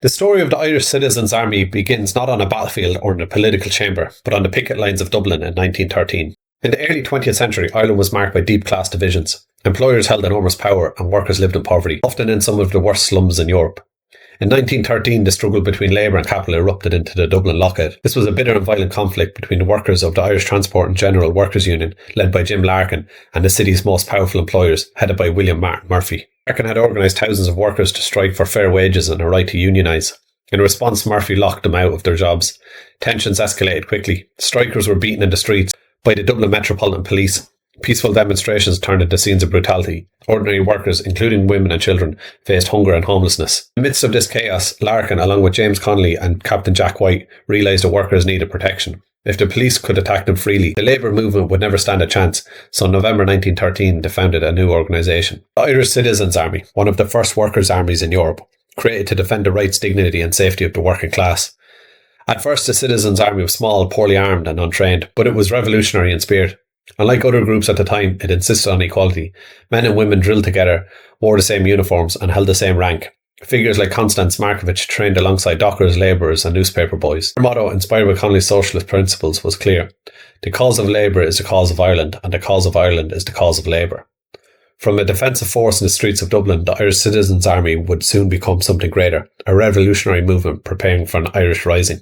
The story of the Irish Citizens' Army begins not on a battlefield or in a political chamber, but on the picket lines of Dublin in 1913. In the early 20th century, Ireland was marked by deep class divisions. Employers held enormous power and workers lived in poverty, often in some of the worst slums in Europe. In 1913, the struggle between labour and capital erupted into the Dublin Lockout. This was a bitter and violent conflict between the workers of the Irish Transport and General Workers' Union, led by Jim Larkin, and the city's most powerful employers, headed by William Martin Murphy. Larkin had organised thousands of workers to strike for fair wages and a right to unionise. In response, Murphy locked them out of their jobs. Tensions escalated quickly. Strikers were beaten in the streets by the Dublin Metropolitan Police. Peaceful demonstrations turned into scenes of brutality. Ordinary workers, including women and children, faced hunger and homelessness. In the midst of this chaos, Larkin, along with James Connolly and Captain Jack White, realised that workers needed protection. If the police could attack them freely, the labour movement would never stand a chance, so in November 1913 they founded a new organisation. The Irish Citizens' Army, one of the first workers' armies in Europe, created to defend the rights, dignity and safety of the working class. At first, the Citizens' Army was small, poorly armed and untrained, but it was revolutionary in spirit. Unlike other groups at the time, it insisted on equality. Men and women drilled together, wore the same uniforms and held the same rank. Figures like Constance Markievicz trained alongside dockers, labourers and newspaper boys. Their motto, inspired by Connolly's socialist principles, was clear. The cause of labour is the cause of Ireland, and the cause of Ireland is the cause of labour. From a defensive force in the streets of Dublin, the Irish Citizens' Army would soon become something greater, a revolutionary movement preparing for an Irish rising.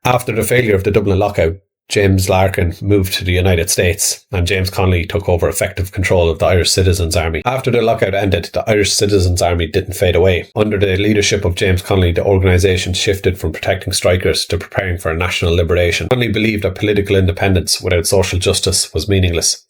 After the failure of the Dublin Lockout, James Larkin moved to the United States and James Connolly took over effective control of the Irish Citizens' Army. After the lockout ended, the Irish Citizens' Army didn't fade away. Under the leadership of James Connolly, the organisation shifted from protecting strikers to preparing for national liberation. Connolly believed that political independence without social justice was meaningless.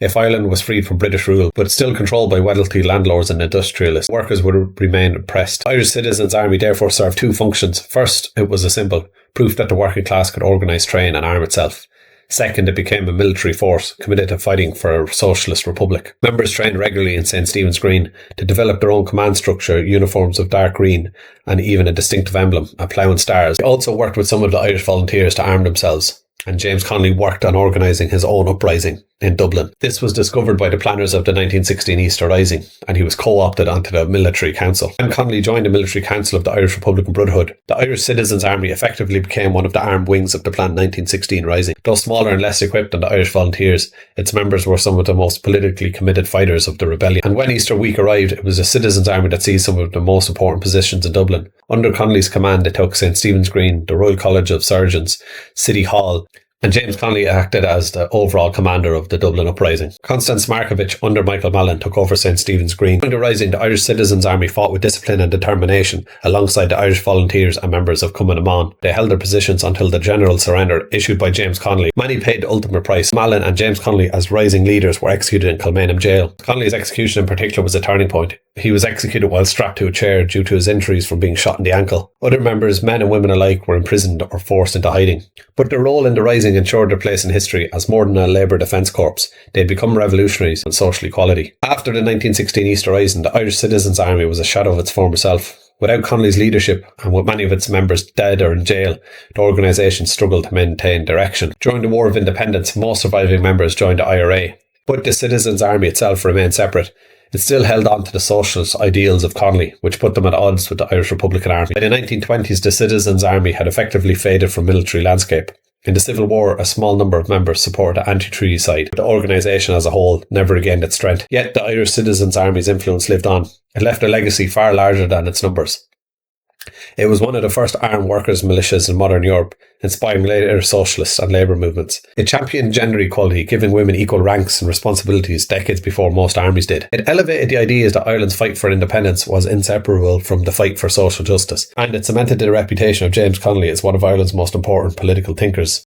If Ireland was freed from British rule, but still controlled by wealthy landlords and industrialists, workers would remain oppressed. The Irish Citizens' Army therefore served two functions. First, it was a symbol, proof that the working class could organise, train and arm itself. Second, it became a military force, committed to fighting for a socialist republic. Members trained regularly in St. Stephen's Green to develop their own command structure, uniforms of dark green, and even a distinctive emblem, a plough and stars. They also worked with some of the Irish volunteers to arm themselves, and James Connolly worked on organising his own uprising in Dublin. This was discovered by the planners of the 1916 Easter Rising, and he was co-opted onto the military council. When Connolly joined the military council of the Irish Republican Brotherhood, the Irish Citizens' Army effectively became one of the armed wings of the planned 1916 Rising. Though smaller and less equipped than the Irish Volunteers, its members were some of the most politically committed fighters of the rebellion. And when Easter week arrived, it was the Citizens' Army that seized some of the most important positions in Dublin. Under Connolly's command, they took St. Stephen's Green, the Royal College of Surgeons, City Hall, and James Connolly acted as the overall commander of the Dublin uprising. Constance Markievicz, under Michael Mallon, took over St. Stephen's Green. During the rising, the Irish Citizens' Army fought with discipline and determination alongside the Irish volunteers and members of Cumann na mBan. They held their positions until the general surrender issued by James Connolly. Many paid the ultimate price. Mallon and James Connolly, as rising leaders, were executed in Kilmainham jail. Connolly's execution in particular was a turning point. He was executed while strapped to a chair due to his injuries from being shot in the ankle. Other members, men and women alike, were imprisoned or forced into hiding. But their role in the rising ensured their place in history as more than a Labour Defence Corps. They had become revolutionaries on social equality. After the 1916 Easter Rising, the Irish Citizens' Army was a shadow of its former self. Without Connolly's leadership, and with many of its members dead or in jail, the organisation struggled to maintain direction. During the War of Independence, most surviving members joined the IRA. But the Citizens' Army itself remained separate. It still held on to the socialist ideals of Connolly, which put them at odds with the Irish Republican Army. By the 1920s, the Citizens' Army had effectively faded from military landscape. In the Civil War, a small number of members supported the anti-treaty side, but the organisation as a whole never regained its strength. Yet the Irish Citizens' Army's influence lived on. It left a legacy far larger than its numbers. It was one of the first armed workers' militias in modern Europe, inspiring later socialist and labour movements. It championed gender equality, giving women equal ranks and responsibilities decades before most armies did. It elevated the ideas that Ireland's fight for independence was inseparable from the fight for social justice, and it cemented the reputation of James Connolly as one of Ireland's most important political thinkers.